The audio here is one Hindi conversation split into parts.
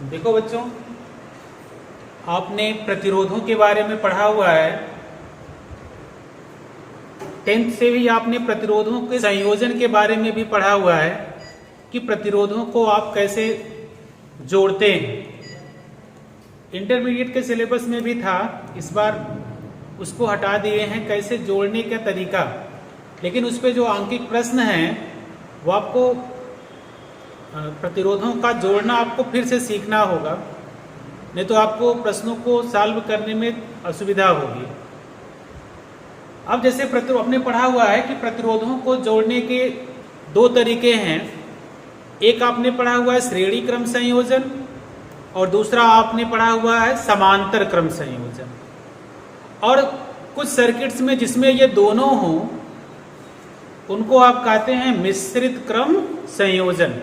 देखो बच्चों, आपने प्रतिरोधों के बारे में पढ़ा हुआ है। 10th से भी आपने प्रतिरोधों के संयोजन के बारे में भी पढ़ा हुआ है कि प्रतिरोधों को आप कैसे जोड़ते हैं। इंटरमीडिएट के सिलेबस में भी था, इस बार उसको हटा दिए हैं, कैसे जोड़ने का तरीका। लेकिन उस पर जो आंकिक प्रश्न हैं वो आपको प्रतिरोधों का जोड़ना आपको फिर से सीखना होगा, नहीं तो आपको प्रश्नों को सॉल्व करने में असुविधा होगी। अब जैसे आपने पढ़ा हुआ है कि प्रतिरोधों को जोड़ने के दो तरीके हैं। एक आपने पढ़ा हुआ है श्रेणी क्रम संयोजन और दूसरा आपने पढ़ा हुआ है समांतर क्रम संयोजन। और कुछ सर्किट्स में जिसमें ये दोनों हों उनको आप कहते हैं मिश्रित क्रम संयोजन।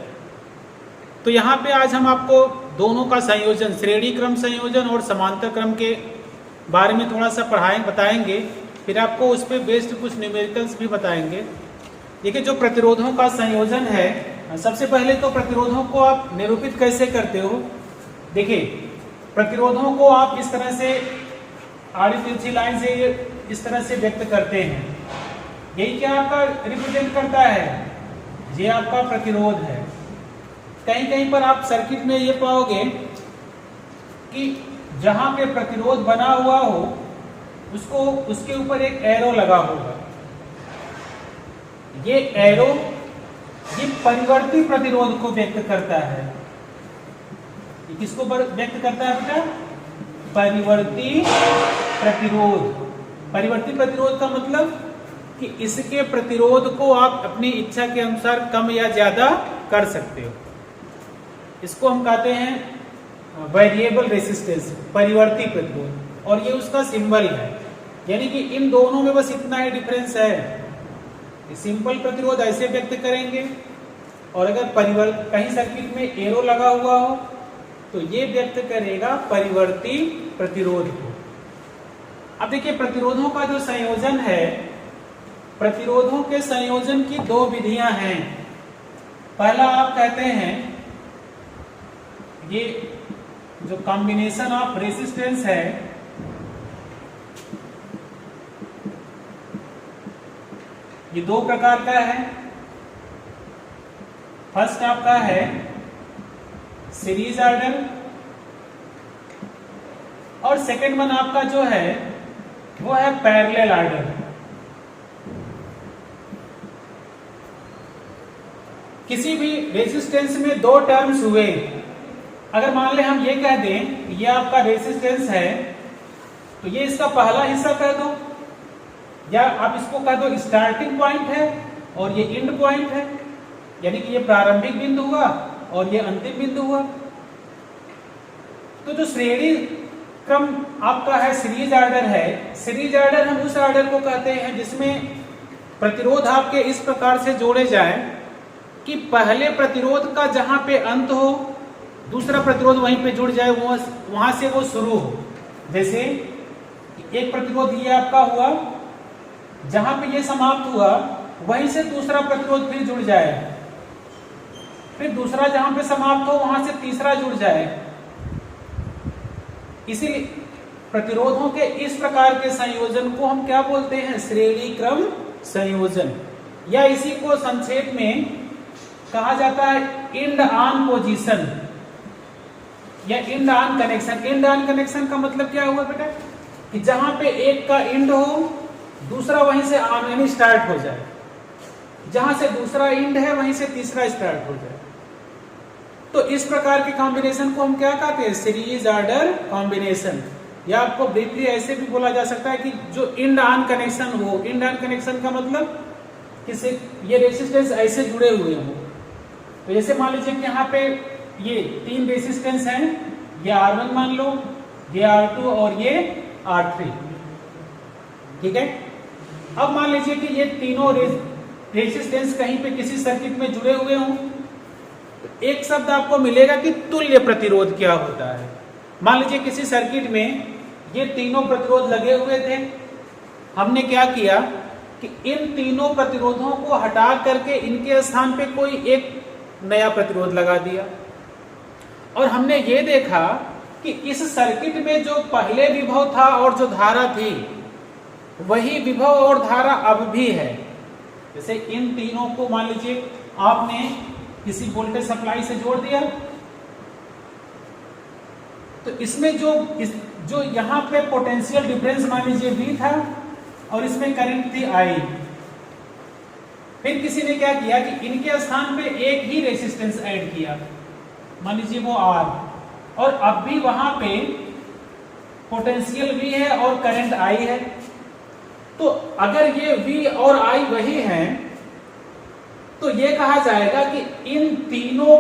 तो यहाँ पे आज हम आपको दोनों का संयोजन, श्रेणी क्रम संयोजन और समांतर क्रम के बारे में थोड़ा सा बताएंगे। फिर आपको उस पर बेस्ड कुछ न्यूमेरिकल्स भी बताएंगे। देखिए, जो प्रतिरोधों का संयोजन है, सबसे पहले तो प्रतिरोधों को आप निरूपित कैसे करते हो। देखिए, प्रतिरोधों को आप इस तरह से आड़ी तिरछी लाइन से इस तरह से व्यक्त करते हैं। यही क्या आपका रिप्रेजेंट करता है, ये आपका प्रतिरोध है। कहीं कहीं पर आप सर्किट में ये पाओगे कि जहां पे प्रतिरोध बना हुआ हो उसको उसके ऊपर एक एरो लगा होगा। ये एरो ये परिवर्ती प्रतिरोध को व्यक्त करता है। ये किसको व्यक्त करता है बेटा? परिवर्ती प्रतिरोध। परिवर्ती प्रतिरोध का मतलब कि इसके प्रतिरोध को आप अपनी इच्छा के अनुसार कम या ज्यादा कर सकते हो। इसको हम कहते हैं वेरिएबल रेसिस्टेंस, परिवर्ती प्रतिरोध। और ये उसका सिंबल है, यानी कि इन दोनों में बस इतना ही डिफरेंस है। सिंपल प्रतिरोध ऐसे व्यक्त करेंगे और अगर कहीं सर्किट में एरो लगा हुआ हो तो ये व्यक्त करेगा परिवर्ती प्रतिरोध को। अब देखिए, प्रतिरोधों का जो संयोजन है, प्रतिरोधों के संयोजन की दो विधियां हैं। पहला आप कहते हैं ये जो कॉम्बिनेशन ऑफ रेसिस्टेंस है, ये दो प्रकार का है। फर्स्ट आपका है सीरीज ऑर्डर और सेकंड वन आपका जो है वो है पैरेलल ऑर्डर। किसी भी रेसिस्टेंस में दो टर्म्स हुए, अगर मान ले हम ये कह दें ये आपका रेसिस्टेंस है तो ये इसका पहला हिस्सा कह दो, या आप इसको कह दो स्टार्टिंग पॉइंट है और ये एंड पॉइंट है, यानी कि ये प्रारंभिक बिंदु हुआ और ये अंतिम बिंदु हुआ। तो जो श्रेणी क्रम आपका है, सीरीज ऑर्डर है, सीरीज ऑर्डर हम उस ऑर्डर को कहते हैं जिसमें प्रतिरोध आपके इस प्रकार से जोड़े जाए कि पहले प्रतिरोध का जहां पे अंत हो दूसरा प्रतिरोध वहीं पे जुड़ जाए, वहां से वो शुरू हो। जैसे एक प्रतिरोध ये आपका हुआ, जहां पे ये समाप्त हुआ वहीं से दूसरा प्रतिरोध फिर जुड़ जाए, फिर दूसरा जहां पे समाप्त हो वहां से तीसरा जुड़ जाए। इसीलिए प्रतिरोधों के इस प्रकार के संयोजन को हम क्या बोलते हैं? श्रेणी क्रम संयोजन, या इसी को संक्षेप में कहा जाता है एंड ऑन पोजीशन या and on connection. And on connection का मतलब क्या हुआ बेटा? कि जहां पे एक का एंड हो दूसरा वहीं से ऑन यानी स्टार्ट हो जाए, जहां से दूसरा एंड है वहीं से तीसरा स्टार्ट हो जाए। तो इस प्रकार के कॉम्बिनेशन को हम क्या कहते हैं? Series order combination. या आपको ब्रीफली ऐसे भी बोला जा सकता है कि जो एंड ऑन कनेक्शन हो। एंड ऑन कनेक्शन का मतलब कि ये रेसिस्टेंस ऐसे जुड़े हुए हो। तो जैसे मान लीजिए कि यहाँ पे ये तीन रेसिस्टेंस हैं, ये R1 मान लो, ये R2 और ये R3, ठीक है। अब मान लीजिए कि ये तीनों रेसिस्टेंस कहीं पे किसी सर्किट में जुड़े हुए हों, तो एक शब्द आपको मिलेगा कि तुल्य प्रतिरोध क्या होता है। मान लीजिए किसी सर्किट में ये तीनों प्रतिरोध लगे हुए थे, हमने क्या किया कि इन तीनों प्रतिरोधों को हटा करके इनके स्थान पे कोई एक नया प्रतिरोध लगा दिया और हमने ये देखा कि इस सर्किट में जो पहले विभव था और जो धारा थी वही विभव और धारा अब भी है। जैसे इन तीनों को मान लीजिए आपने किसी वोल्टेज सप्लाई से जोड़ दिया, तो इसमें जो यहां पे पोटेंशियल डिफरेंस मान लीजिए V था और इसमें करंट थी I। फिर किसी ने क्या किया कि इनके स्थान पे एक ही रेजिस्टेंस ऐड किया, मान लीजिए वो R, और अब भी वहां पे पोटेंशियल V है और करंट I है। तो अगर ये V और I वही हैं तो ये कहा जाएगा कि इन तीनों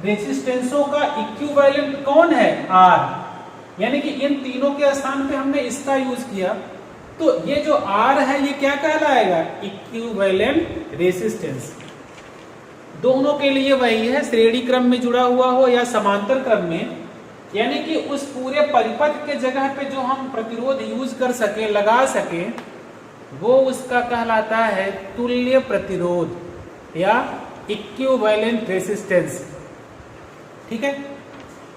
रेजिस्टेंसों का इक्विवेलेंट कौन है? R। यानी कि इन तीनों के स्थान पे हमने इसका यूज किया, तो ये जो R है ये क्या कहलाएगा? Equivalent resistance. दोनों के लिए वही है, श्रेणी क्रम में जुड़ा हुआ हो या समांतर क्रम में, यानी कि उस पूरे परिपथ के जगह पे जो हम प्रतिरोध यूज कर सके, लगा सके, वो उसका कहलाता है तुल्य प्रतिरोध या इक्विवेलेंट रेजिस्टेंस। ठीक है।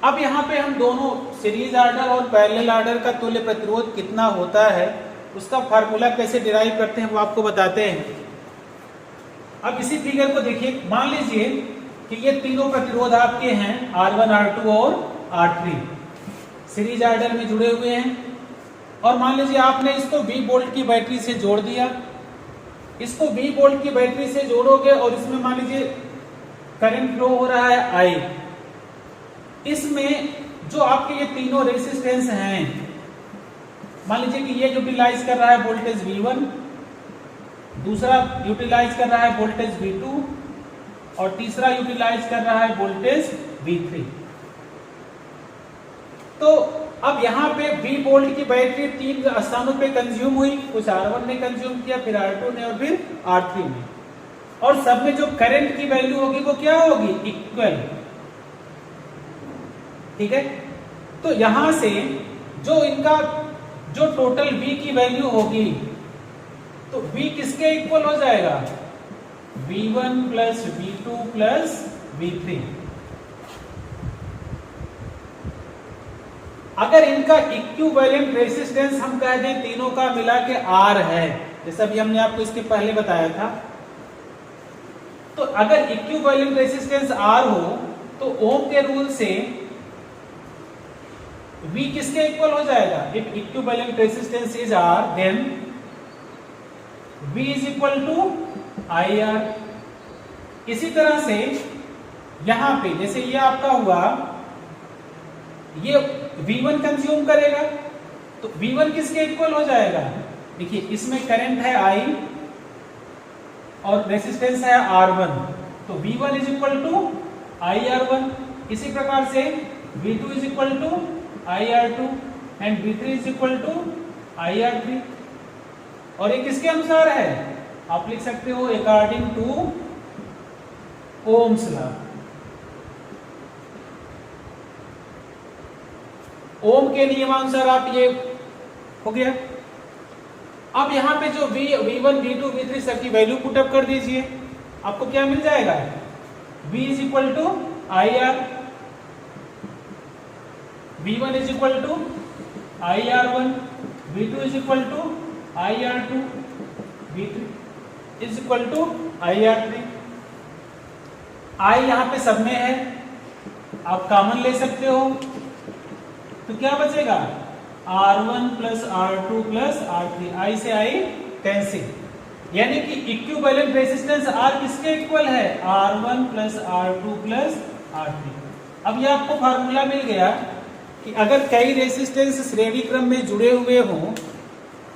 अब यहाँ पे हम दोनों सीरीज आर्डर और पैरेलल आर्डर का तुल्य प्रतिरोध कितना होता है उसका फार्मूला कैसे डिराइव करते हैं वो आपको बताते हैं। अब इसी फिगर को देखिए, मान लीजिए कि ये तीनों प्रतिरोध आपके हैं R1, R2 और R3 सीरीज आर्डर में जुड़े हुए हैं, और मान लीजिए आपने इसको 20 वोल्ट की बैटरी से जोड़ दिया। इसको 20 वोल्ट की बैटरी से जोड़ोगे और इसमें मान लीजिए करंट फ्लो हो रहा है I। इसमें जो आपके ये तीनों रेजिस्टेंस हैं, मान लीजिए कि ये यूटिलाइज कर रहा है वोल्टेज V1, दूसरा यूटिलाइज कर रहा है वोल्टेज V2 और तीसरा यूटिलाइज कर रहा है वोल्टेज V3। तो अब यहाँ पे 20 वोल्ट की बैटरी 3 स्थानों पे कंज्यूम हुई, कुछ R1 ने कंज्यूम किया, फिर R2 ने और फिर R3 ने, और सब में जो करंट की वैल्यू होगी वो क्या होगी? इक्वल। ठीक है। तो यहां से जो इनका जो टोटल V की वैल्यू होगी, तो V किसके इक्वल हो जाएगा? V1 plus V2 plus V3। अगर इनका इक्विवेलेंट रेजिस्टेंस हम कह दें तीनों का मिला के R है, जैसा भी हमने आपको इसके पहले बताया था, तो अगर इक्विवेलेंट रेजिस्टेंस R हो तो ओम के रूल से V किसके इक्वल हो जाएगा? If equivalent resistance is R then V is equal to IR। इसी तरह से यहां पे जैसे ये आपका हुआ, ये V1 कंज्यूम करेगा, तो V1 किसके इक्वल हो जाएगा? देखिए इसमें करंट है I और रेजिस्टेंस है R1, तो V1 is equal to IR1। इसी प्रकार से V2 is equal to IR2 and V3 is equal to IR3। और ये किसके अनुसार है? आप लिख सकते हो अकॉर्डिंग टू ओम्स लॉ। ओम के नियमानुसार आप ये हो गया। अब यहां पे जो V1, V2, V3 सबकी वैल्यू पुटअप कर दीजिए, आपको क्या मिल जाएगा? V is equal to IR, V1 is equal to IR1, V2 is equal to IR2, V3 is equal to IR3। I यहां पे सब में है, आप कॉमन ले सकते हो, तो क्या बचेगा? R1 plus R2 plus R3, I से I कैंसिल, यानी कि इक्विवेलेंट रेजिस्टेंस R किसके इक्वल है? R1 plus R2 plus R3। अब ये आपको फार्मूला मिल गया कि अगर कई रेजिस्टेंस श्रेणी क्रम में जुड़े हुए हों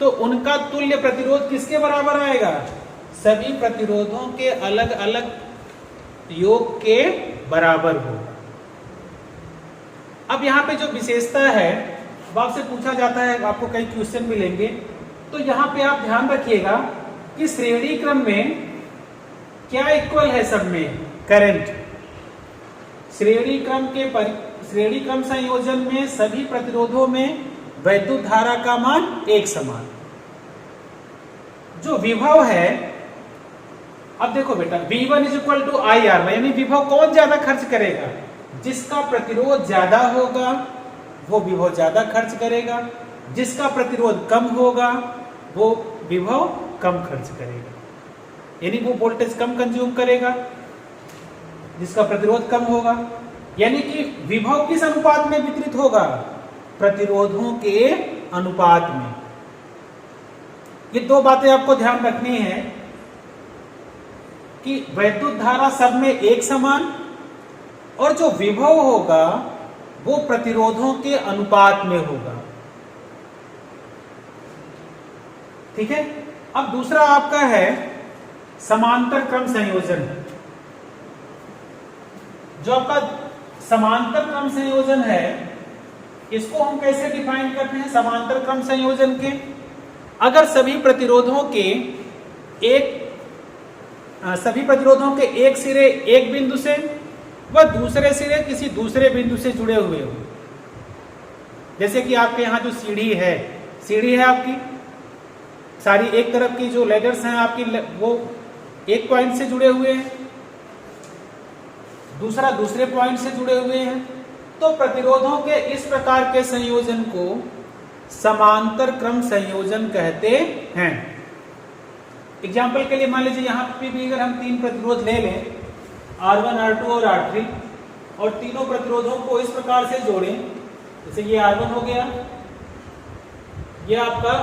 तो उनका तुल्य प्रतिरोध किसके बराबर आएगा? सभी प्रतिरोधों के अलग अलग योग के बराबर हो। अब यहाँ पे जो विशेषता है, अब आपसे पूछा जाता है, आपको कई क्वेश्चन मिलेंगे, तो यहाँ पे आप ध्यान रखिएगा कि श्रेणी क्रम में क्या इक्वल है सब में? करंट। श्रेणी क्रम संयोजन में सभी प्रतिरोधों में वैद्युत धारा का मान एक समान। जो विभव है, अब देखो बेटा, V1 is equal to IR, यानी विभव कौन ज्यादा खर्च करेगा? जिसका प्रतिरोध ज्यादा होगा वो विभव ज्यादा खर्च करेगा, जिसका प्रतिरोध कम होगा वो विभव कम खर्च करेगा, यानी वो वोल्टेज कम कंज्यूम करेगा जिसका प्रतिरोध कम होगा। यानी कि विभव किस अनुपात में वितरित होगा? प्रतिरोधों के अनुपात में। ये दो बातें आपको ध्यान रखनी है कि वैद्युत धारा सब में एक समान और जो विभव होगा वो प्रतिरोधों के अनुपात में होगा। ठीक है। अब दूसरा आपका है समांतर क्रम संयोजन। जो आपका समांतर क्रम संयोजन है इसको हम कैसे डिफाइन करते हैं? समांतर क्रम संयोजन के अगर सभी प्रतिरोधों के एक सिरे एक बिंदु से व दूसरे सिरे किसी दूसरे बिंदु से जुड़े हुए हो, जैसे कि आपके यहाँ जो सीढ़ी है आपकी सारी एक तरफ की जो लेडर्स हैं आपकी वो एक पॉइंट से जुड़े हुए हैं, दूसरा दूसरे पॉइंट से जुड़े हुए हैं, तो प्रतिरोधों के इस प्रकार के संयोजन को समांतर क्रम संयोजन कहते हैं। एग्जाम्पल के लिए मान लीजिए यहाँ पे भी अगर हम तीन प्रतिरोध ले लें R1, R2 और R3 और तीनों प्रतिरोधों को इस प्रकार से जोड़ें, जैसे ये R1 हो गया, ये आपका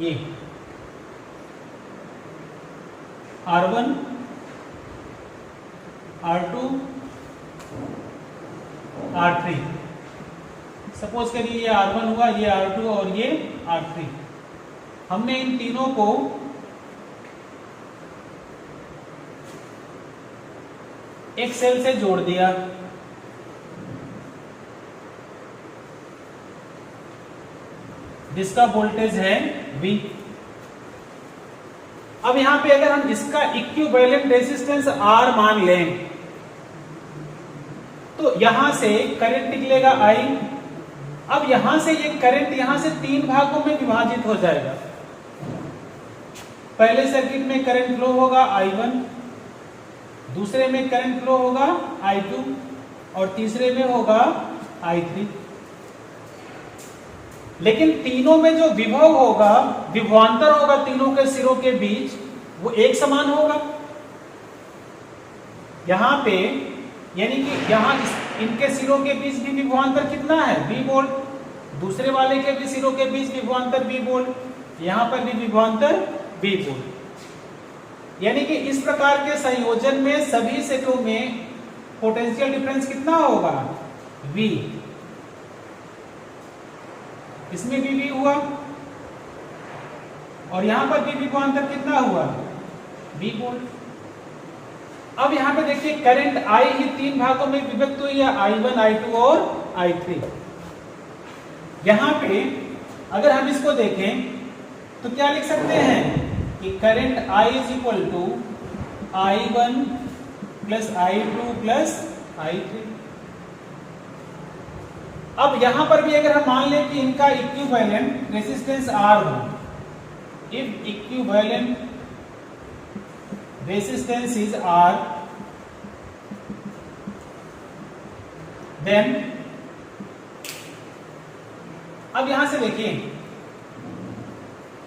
ये R1, R2, R3, सपोज करिए ये R1 हुआ, ये R2 और ये R3। हमने इन तीनों को एक सेल से जोड़ दिया, जिसका वोल्टेज है V। अब यहां पे अगर हम इसका इक्विवेलेंट रेजिस्टेंस R मान लें तो यहां से करंट निकलेगा I। अब यहां से ये करंट यहां से तीन भागों में विभाजित हो जाएगा। पहले सर्किट में करंट फ्लो होगा I1, दूसरे में करंट फ्लो होगा I2 और तीसरे में होगा I3। लेकिन तीनों में जो विभव होगा, विभवांतर होगा तीनों के सिरों के बीच, वो एक समान होगा। यहां पे यानी कि यहां इनके सिरों के बीच भी विभवांतर कितना है? V volt. दूसरे वाले के भी सिरों के बीच विभवांतर V वोल्ट, यहां पर भी विभवांतर V वोल्ट। यानी कि इस प्रकार के संयोजन में सभी सेटों में पोटेंशियल डिफरेंस कितना होगा? V। इसमें भी V हुआ और यहां पर भी विभवांतर कितना हुआ? V volt. अब यहां पे देखिए करंट I ही तीन भागों में विभक्त हुई है, I1, I2 और I3। यहां पे अगर हम इसको देखें तो क्या लिख सकते हैं कि current I is equal to I1 plus I2 plus I3। अब यहां पर भी अगर हम मान लें कि इनका इक्विवेलेंट रेजिस्टेंस R हो, if equivalent resistance is R, then अब यहां से देखिए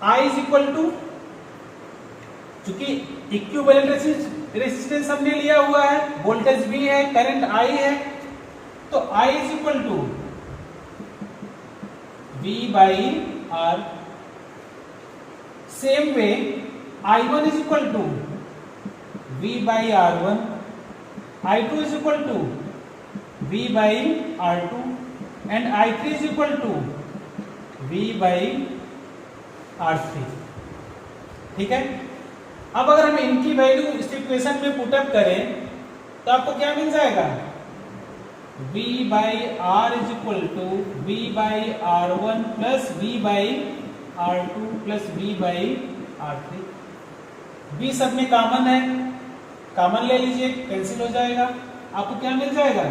I इज इक्वल टू, चूंकि इक्विवेलेंट रेजिस्टेंस हमने लिया हुआ है, वोल्टेज V है, करंट I है, तो I is equal to V by R। Same way I1 is equal to V by R1, I2 is equal to V by R2 and I3 is equal to V by R3। ठीक है। अब अगर हम इनकी वैल्यू इस इक्वेशन में पुटअप करें तो आपको क्या मिल जाएगा? V by R is equal to V by R1 plus V by R2 plus V by R3। V सब में कॉमन है, कॉमन ले लीजिए, कैंसिल हो जाएगा। आपको क्या मिल जाएगा?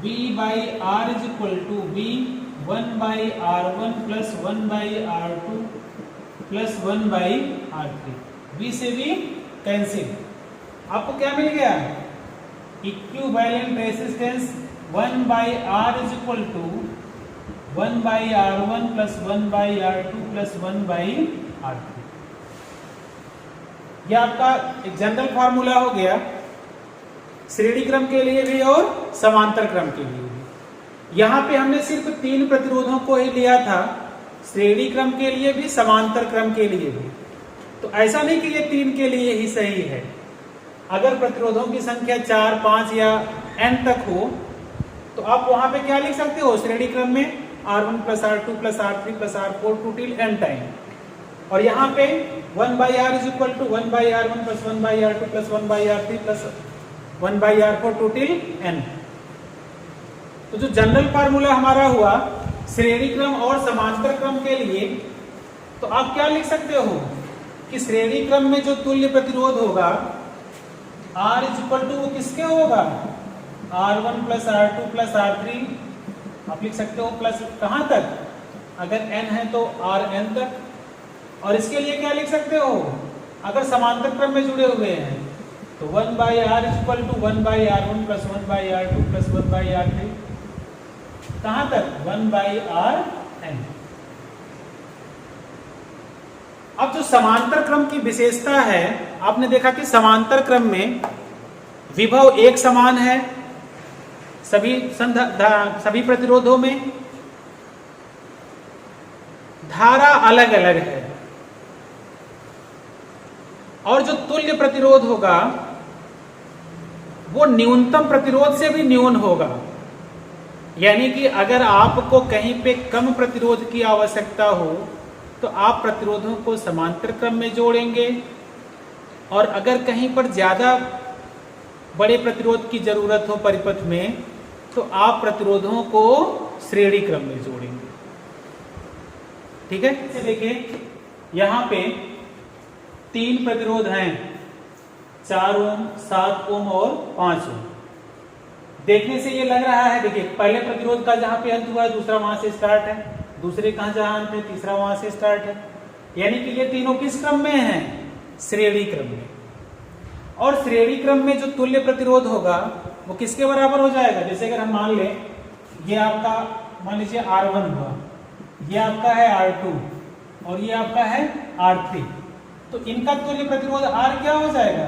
V by R is equal to V 1 by R1 plus 1 by R2 plus 1 by R3। V से V कैंसिल। आपको क्या मिल गया? Equivalent resistance 1/R is equal to 1/R1 plus 1/R2 plus 1/R3। यह आपका एक जनरल फार्मूला हो गया श्रेणी क्रम के लिए भी और समांतर क्रम के लिए भी। यहां पे हमने सिर्फ 3 प्रतिरोधों को ही लिया था, श्रेणी क्रम के लिए भी समांतर क्रम के लिए भी। तो ऐसा नहीं कि ये 3 के लिए ही सही है। अगर प्रतिरोधों की संख्या 4, 5 या n तक हो तो आप वहां पे क्या लिख सकते हो, श्रेणी क्रम में R1 plus R2 plus R3 plus R4 to till n time. और यहाँ पे 1/R is equal to 1/R1 plus 1/R2 plus 1/R3 plus 1/R4 to till n। तो जो जनरल फार्मूला हमारा हुआ श्रेणी क्रम और समांतर क्रम के लिए, तो आप क्या लिख सकते हो कि श्रेणी क्रम में जो तुल्य प्रतिरोध होगा R इज इक्वल टू वो किसके होगा, R1 plus R2 plus R3 आप लिख सकते हो प्लस कहां तक, अगर n है तो Rn तक। और इसके लिए क्या लिख सकते हो, अगर समांतर क्रम में जुड़े हुए हैं तो 1/R is equal to 1/R1 plus 1/R2 plus 1/R3 कहां तक, 1/Rn। अब जो समांतर क्रम की विशेषता है, आपने देखा कि समांतर क्रम में विभव एक समान है सभी प्रतिरोधों में, धारा अलग अलग है, और जो तुल्य प्रतिरोध होगा वो न्यूनतम प्रतिरोध से भी न्यून होगा। यानी कि अगर आपको कहीं पे कम प्रतिरोध की आवश्यकता हो तो आप प्रतिरोधों को समांतर क्रम में जोड़ेंगे, और अगर कहीं पर ज्यादा बड़े प्रतिरोध की जरूरत हो परिपथ में तो आप प्रतिरोधों को श्रेणी क्रम में जोड़ेंगे। ठीक है, देखिए यहां पे 3 प्रतिरोध हैं, 4 ओम, 7 ओम और 5 ओम। देखने से ये लग रहा है, देखिए पहले प्रतिरोध का जहां पे अंत हुआ है दूसरा वहां से स्टार्ट है, दूसरे कहां जहां अंत है तीसरा वहां से स्टार्ट है। यानी कि ये तीनों किस क्रम में हैं, श्रेणी क्रम में। और श्रेणी क्रम में जो तुल्य प्रतिरोध होगा वो किसके बराबर हो जाएगा, जैसे अगर हम मान लें ये आपका मान लीजिए R1 हुआ, ये आपका है R2 और ये आपका है R3, तो इनका तुल्य प्रतिरोध R क्या हो जाएगा,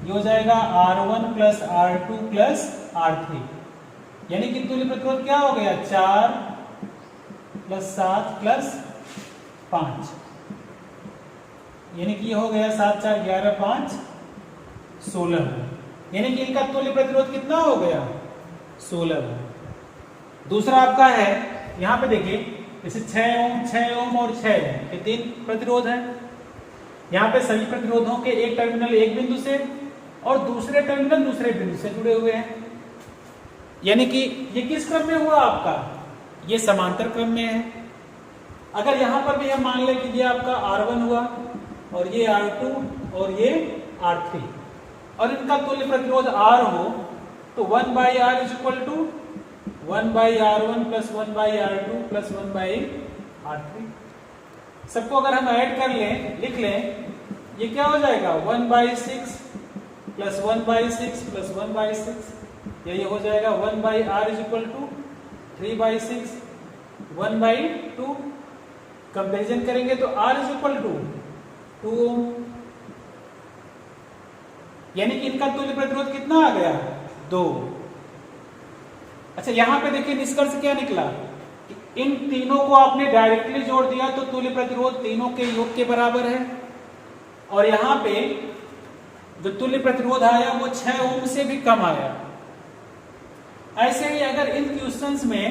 ये हो जाएगा R1 plus R2 plus R3। यानी कि तुल्य प्रतिरोध क्या हो गया, 4 प्लस 7 प्लस 5, यानी कि ये हो गया 7 4 11 5 16। यानी कि इनका तुल्य प्रतिरोध कितना हो गया, 16। दूसरा आपका है यहां पे देखिए जैसे 6 ओम और 6 ओम, ये 3 प्रतिरोध हैं। यहां पे सभी प्रतिरोधों के एक टर्मिनल एक बिंदु से और दूसरे टर्मिनल दूसरे बिंदु से जुड़े हुए हैं। यानी कि ये किस क्रम में हुआ आपका, ये समांतर क्रम में है। अगर यहां पर भी हम मान लें कि ये आपका R1 हुआ और ये R2 और ये R3 और इनका तुल्य प्रतिरोध R हो तो 1/R is equal to 1/R1 plus 1/R2 plus 1/R3। सबको अगर हम ऐड कर लें, लिख लें, ये क्या हो जाएगा 1/6 प्लस 1/6 प्लस 1/6, या ये हो जाएगा 1/R is equal to 3/6 1/2। Comparison करेंगे तो R इज इक्वल टू 2 ओम। यानी कि इनका तुल्य प्रतिरोध कितना आ गया, 2। अच्छा यहां पे देखिए निष्कर्ष क्या निकला, इन तीनों को आपने डायरेक्टली जोड़ दिया तो तुल्य प्रतिरोध तीनों के योग के बराबर है। और यहां पे जो तुल्य प्रतिरोध आया वो 6 ओम से भी कम आया। ऐसे ही अगर इन क्वेश्चंस में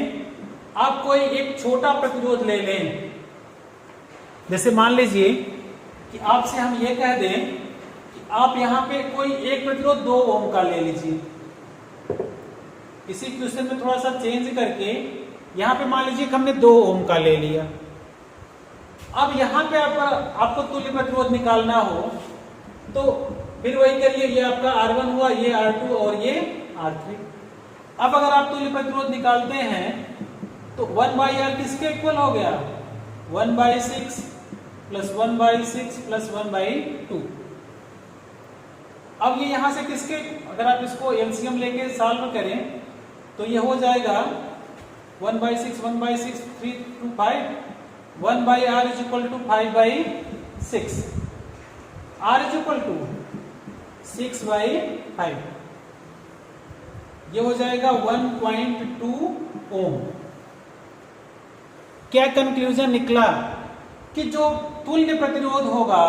आप कोई एक छोटा प्रतिरोध ले लें, जैसे मान लीजिए कि आपसे हम ये कह दें कि आप यहां पे कोई एक प्रतिरोध 2 ओम का ले लीजिए। इसी क्वेश्चन में थोड़ा सा चेंज करके यहां पे मान लीजिए कि हमने 2 ओम का ले लिया। अब यहां पे आपको तुल्य प्रतिरोध निकालना हो तो फिर वही करिए, ये आपका R1 हुआ, ये R2 और ये R3। अब अगर आप तुल्य प्रतिरोध निकालते हैं तो 1/R किसके इक्वल हो गया, 1/6 प्लस 1/6 प्लस 1/2। अब ये यहां से किसके, अगर आप इसको एलसीएम लेके सॉल्व करें तो ये हो जाएगा 1/6 1/6 3 to 5 1/r is equal to 5/6 r is equal to 6/5, ये हो जाएगा 1.2 ओम। क्या कंक्लूजन निकला कि जो तुल्य प्रतिरोध होगा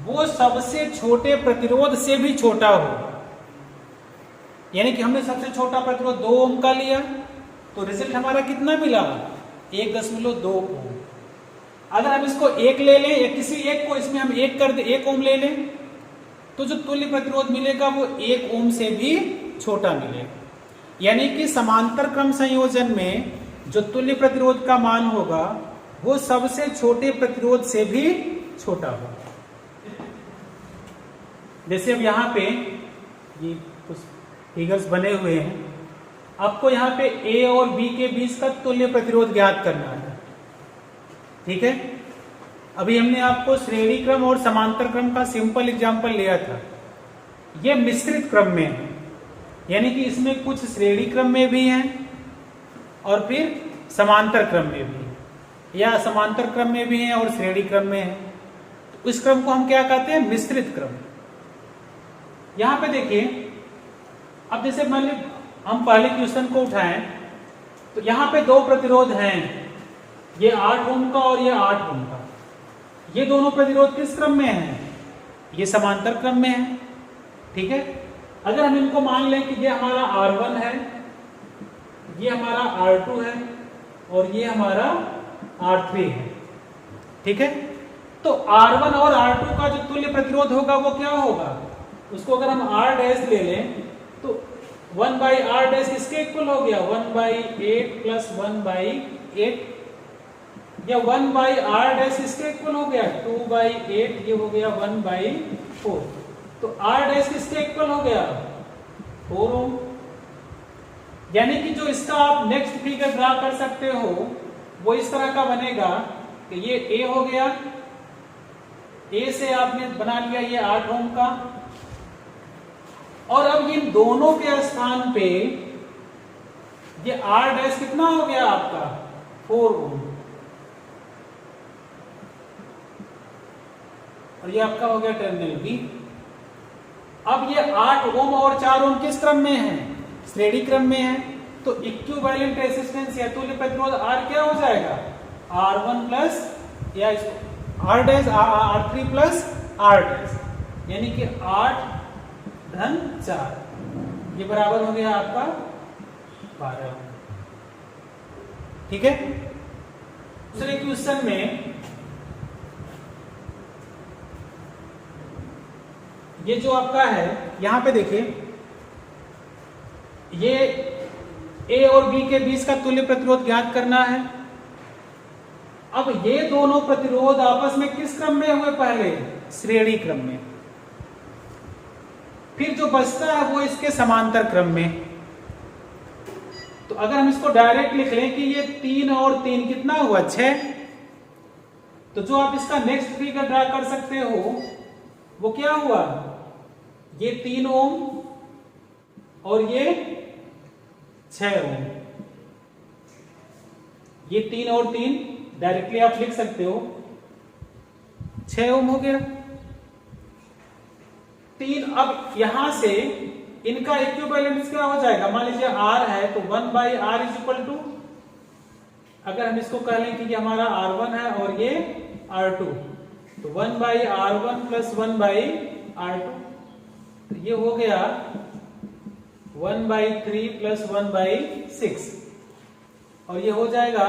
वो सबसे छोटे प्रतिरोध से भी छोटा होगा। यानी कि हमने सबसे छोटा प्रतिरोध 2 ओम का लिया तो रिजल्ट हमारा कितना मिला, 1.2 ओम। अगर हम इसको 1 ले लें या किसी एक को इसमें हम 1 कर दे, 1 ओम ले लें, तो जो तुल्य प्रतिरोध मिलेगा वो 1 ओम से भी छोटा मिलेगा। यानी कि समांतर क्रम संयोजन में जो तुल्य प्रतिरोध का मान होगा वो सबसे छोटे प्रतिरोध से भी छोटा होगा। जैसे अब यहाँ पे ये कुछ फिगर्स बने हुए हैं, आपको यहाँ पे A और B के बीच का तुल्य प्रतिरोध ज्ञात करना है। ठीक है, अभी हमने आपको श्रेणी क्रम और समांतर क्रम का सिंपल एग्जांपल लिया था। ये मिश्रित क्रम में है, यानी कि इसमें कुछ श्रेणी क्रम में भी हैं और फिर समांतर क्रम में भी है, या समांतर क्रम में भी हैं और श्रेणी क्रम में है। तो इस क्रम को हम क्या कहते हैं, मिश्रित क्रम। यहां पे देखिए, अब जैसे मान लीजिए हम पहले क्वेश्चन को उठाएं तो यहां पे 2 प्रतिरोध हैं, ये 8 ओम का और ये 8 ओम का। ये दोनों प्रतिरोध किस क्रम में हैं, ये समांतर क्रम में है। ठीक है, अगर हम इनको मान लें कि ये हमारा R1 है, ये हमारा R2 है और ये हमारा R3 है। ठीक है, तो R1 और R2 का जो तुल्य प्रतिरोध होगा वो क्या होगा, उसको अगर हम R डैश ले लें तो 1/r डैश इसके इक्वल हो गया 1/8 प्लस 1/8, या 1/r डैश इसके इक्वल हो गया 2/8, ये हो गया 1/4। तो r डैश किसके इक्वल हो गया, 4 ओम। यानी कि जो इसका आप नेक्स्ट फिगर ड्रा कर सकते हो वो इस तरह का बनेगा कि ये A हो गया, A से आपने बना लिया ये 8 ओम का, और अब इन दोनों के स्थान पे ये R डैश कितना हो गया आपका, 4 ओम, और ये आपका हो गया टर्मिनल B। अब ये 8 ओम और 4 ओम किस क्रम में है, श्रेणी क्रम में है। तो इक्विवेलेंट रेजिस्टेंस या तुल्य प्रतिरोध R क्या हो जाएगा, R1 प्लस या R dash R3 plus R dash, यानी कि 8 धन 4, ये बराबर हो गया आपका 12। ठीक है, दूसरे क्वेश्चन में ये जो आपका है, यहां पे देखिए, ये A और B के बीच का तुल्य प्रतिरोध ज्ञात करना है। अब ये दोनों प्रतिरोध आपस में किस क्रम में हुए, पहले श्रेणी क्रम में, फिर जो बचता है वो इसके समांतर क्रम में। तो अगर हम इसको डायरेक्ट लिख लें कि ये 3 और 3 कितना हुआ, 6, तो जो आप इसका नेक्स्ट फिगर ड्रा कर सकते हो वो क्या हुआ, ये 3 ओम और ये 6 ओम। ये 3 और 3 डायरेक्टली आप लिख सकते हो, 6 ओम हो गया। 3, अब यहां से इनका इक्विवेलेंस क्या हो जाएगा, मान लीजिए R है तो 1/r इज इक्वल टू, अगर हम इसको कह लें कि ये हमारा R1 है और ये R2, तो 1/r1 प्लस 1/r2, तो ये हो गया 1/3 प्लस 1/6, और ये हो जाएगा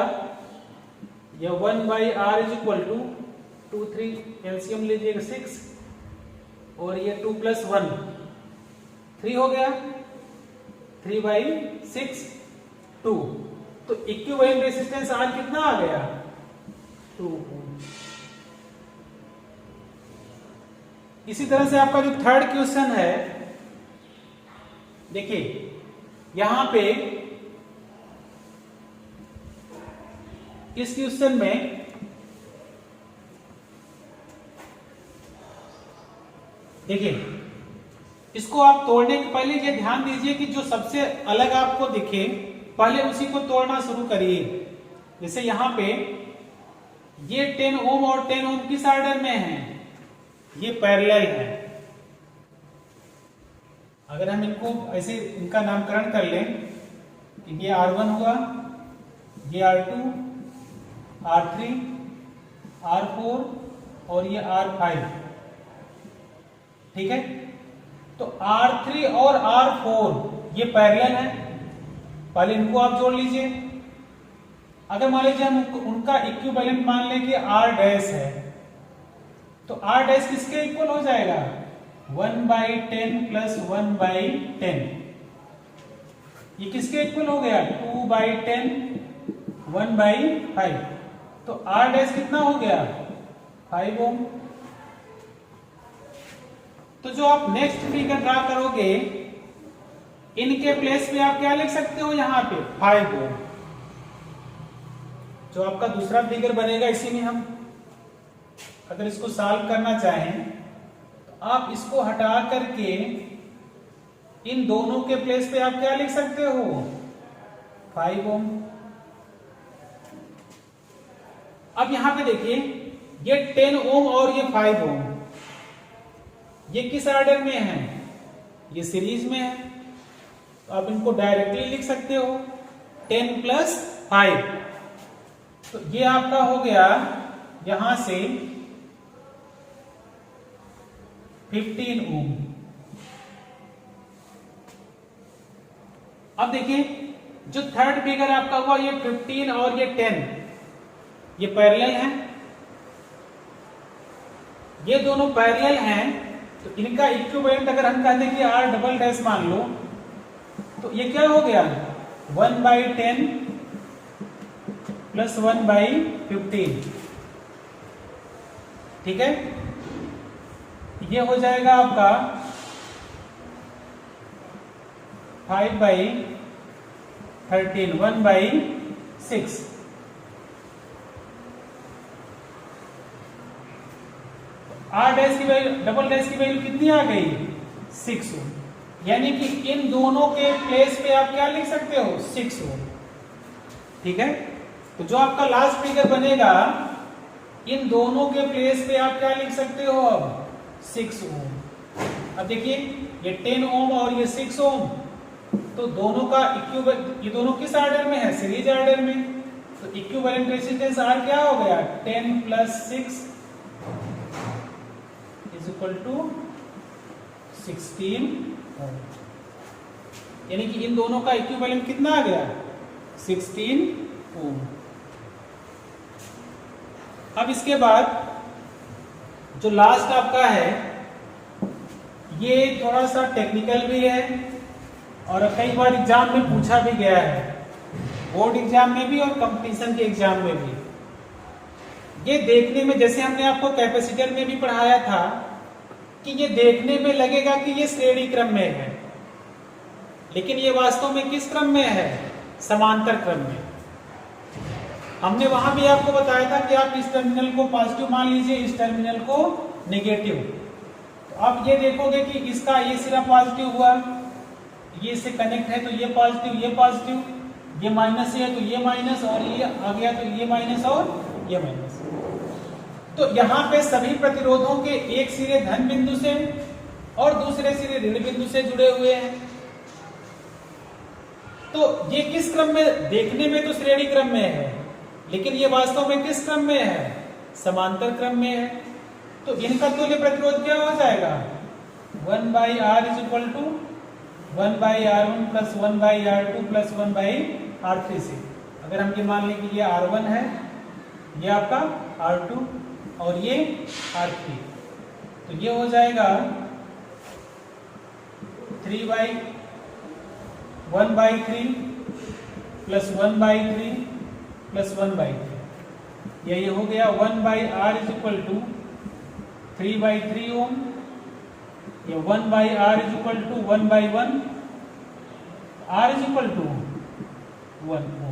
ये 1/r is equal to 2 3 LCM लीजिएगा 6, और ये 2 प्लस 1 3 हो गया, 3/6 2। तो इक्विवेलेंट रेजिस्टेंस R कितना आ गया, 2 ओम। इसी तरह से आपका जो थर्ड क्वेश्चन है, देखिए यहां पे इस क्वेश्चन में देखिए इसको आप तोड़ने के पहले ये ध्यान दीजिए कि जो सबसे अलग आपको दिखे पहले उसी को तोड़ना शुरू करिए। जैसे यहाँ पे ये 10 ओम और 10 ओम किस ऑर्डर में है, ये पैरेलल है। अगर हम इनको ऐसे इनका नामकरण कर लें, ये R1 हुआ, ये R2, R3, R4 और ये R5, ठीक है। तो R3 और R4 ये पैरेलल है, पहले इनको आप जोड़ लीजिए। अगर मान लीजिए हम उनका इक्विवेलेंट मान लें कि R डैश है, तो R डैश किसके इक्वल हो जाएगा, 1/10 प्लस 1/10। ये किसके इक्वल हो गया, 2/10 1/5। तो R डैश कितना हो गया, 5 ओम। तो जो आप नेक्स्ट फिगर ड्रा करोगे, इनके प्लेस पे आप क्या लिख सकते हो, यहां पे 5 ओम। जो आपका दूसरा फिगर बनेगा, इसी में हम अगर इसको सॉल्व करना चाहें तो आप इसको हटा करके इन दोनों के प्लेस पे आप क्या लिख सकते हो, 5 ओम। अब यहां पे देखिए, ये 10 ओम और ये 5 ओम, ये किस ऑर्डर में है, ये सीरीज में है। तो आप इनको डायरेक्टली लिख सकते हो 10 प्लस 5। तो ये आपका हो गया यहां से 15 ओम। अब देखिए, जो थर्ड फिगर आपका हुआ, ये 15 और ये 10 ये पैरेलल हैं, ये दोनों पैरेलल हैं। तो इनका इक्विवेलेंट अगर हम कहते हैं कि R डबल डैश मान लो, तो ये क्या हो गया, 1/10 प्लस 1/15, ठीक है। ये हो जाएगा आपका 5/13, 1/6। R डैश की वैल्यू, डबल डैश की वैल्यू कितनी आ गई, 6 ओम। यानी कि इन दोनों के प्लेस पे आप क्या लिख सकते हो, 6 ओम, ठीक है। तो जो आपका लास्ट फिगर बनेगा, इन दोनों के प्लेस पे आप क्या लिख सकते हो, अब 6 ओम। अब देखिए, ये 10 ओम और ये 6 ओम, तो दोनों का इक्विवेलेंट, ये दोनों किस ऑर्डर में है, सीरीज ऑर्डर में। तो इक्विवेलेंट रेजिस्टेंस R क्या हो गया, 10 प्लस 6 इज इक्वल टू 16 ओम। यानी कि इन दोनों का इक्विवेलेंट कितना आ गया, 16 ओम। अब इसके बाद जो लास्ट आपका है, ये थोड़ा सा टेक्निकल भी है और कई बार एग्जाम में पूछा भी गया है, बोर्ड एग्जाम में भी और कंपटीशन के एग्जाम में भी। ये देखने में, जैसे हमने आपको कैपेसिटर में भी पढ़ाया था, कि ये देखने में लगेगा कि ये श्रेणी क्रम में है, लेकिन ये वास्तव में किस क्रम में है, समांतर क्रम में। हमने वहां भी आपको बताया था कि आप इस टर्मिनल को पॉजिटिव मान लीजिए, इस टर्मिनल को नेगेटिव। तो आप ये देखोगे कि इसका ये सिरा पॉजिटिव हुआ, ये इससे कनेक्ट है तो ये पॉजिटिव, ये माइनस है तो ये माइनस, और ये आ गया तो ये माइनस और ये माइनस। तो यहाँ पे सभी प्रतिरोधों के एक सिरे धन बिंदु से और दूसरे सिरे ऋण बिंदु से जुड़े हुए हैं। तो ये किस क्रम में, देखने में तो श्रेणी क्रम में है, लेकिन ये वास्तव में किस क्रम में है, समांतर क्रम में है। तो इनका तुल्य प्रतिरोध क्या हो जाएगा, 1/R is equal to 1/R1 plus 1/R2 plus 1/R3 से। अगर हम ये मान लें कि ये R1 है, ये आपका R2 और ये R3, तो ये हो जाएगा 1/3 प्लस 1/3 प्लस 1/3। ये हो गया 1/R is equal to 3/3 ohm. ये 1/R is equal to 1/1, R is equal to 1 Om.